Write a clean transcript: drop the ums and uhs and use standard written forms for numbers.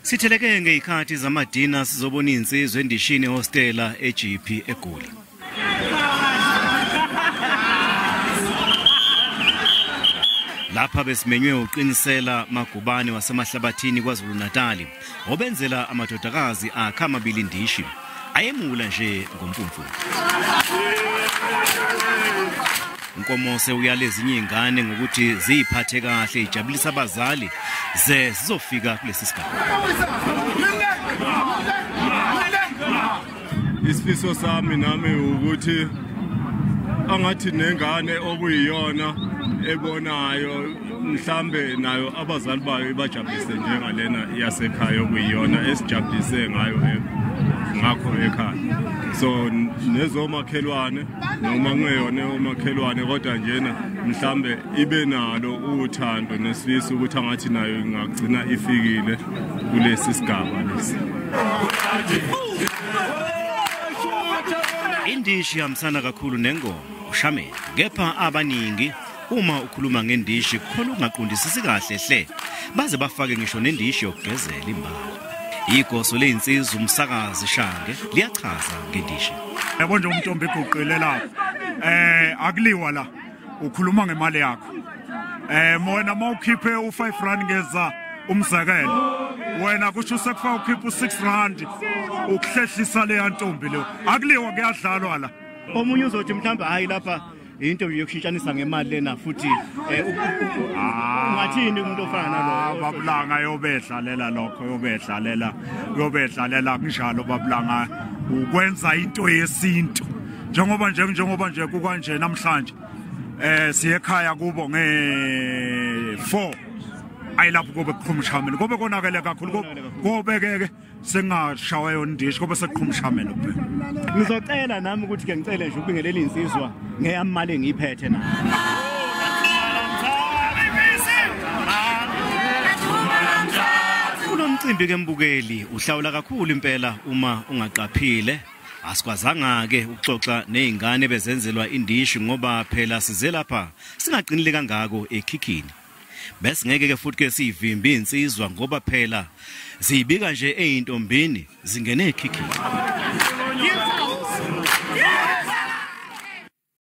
Sitheleke ngezikhathi zamadina sizobona insizwe endishini ehostela eJeppe eGoli. Lapha besimenywe uqinisela magubane wasemahlabathini kwaZulu Natal obenzela amadodakazi akha amabili Indishi ayemula nje ngompumfu. Unkomose uyaleza ingane ngokuthi ziphathe kahle ijabulisa abazali ze sizofika kulesi sigaba. Isifiso sami nami ukuthi angathi nengane okuyiyona ebonayo mhlambe nayo abazali bayo bajabulise njengalena yasekhaya okuyiyona esijabulise ngayo ngakho ekhaya. So nezomakhelwane noma ngeyona omakhelwane kodwa njena mhlambe ibe nalo uthando nesifiso ukuthi angathi nayo ingagcina ifikile kulesi sigaba lesi. Indishi yamsana kakhulu nengoma ushamela kepha abaningi uma ukhuluma ngendishi khona ungaqondisisi kahle hle baze bafake ngisho nendishi yokugezela imbala. Igoso leinsizwa umsakazi Shange liyachaza ngendishi. Yabo nje umntombi eguqile lapha. Akuliwa la. Ukhuluma ngemali yakho. Mona mawukhiphe u5 rand ngeza umzekelo. Wena kusho sekufaka ukhipha u6 rand ukuhlehlisa le yantombi leyo. Akuliwa kuyadlalwa la. Omunye uzothi mhlamba hayi lapha into yokushintshanisa ngemali lena futhi ungathini umuntu ofana nalo babulanga yobedlalela lokho yobedlalela kunjalo babulanga ukwenza into yesintu njengoba nje kukanje namhlanje siye ekhaya kubo nge4 ayilapho kube kuqhumshamela kube konakele kakhulu kobekeke sengashawa yondishi kube seqhumshamela kuphela. Ngizocela nami ukuthi ke ngicele nje ukubingelela insizwa ngeyamali engiyiphethe na. Kunomcimbi kembukeli uhlawula kakhulu impela uma ungaqaphile. Asikwazanga ke ukuxoxa nezingane bezenzelwa indishi ngoba phela size lapha singaqinile kangako ekhikhini. Bese ngeke ke futhi ke sivimbi insizwa ngoba phela zibika nje eyintombini zingene ekhikhini.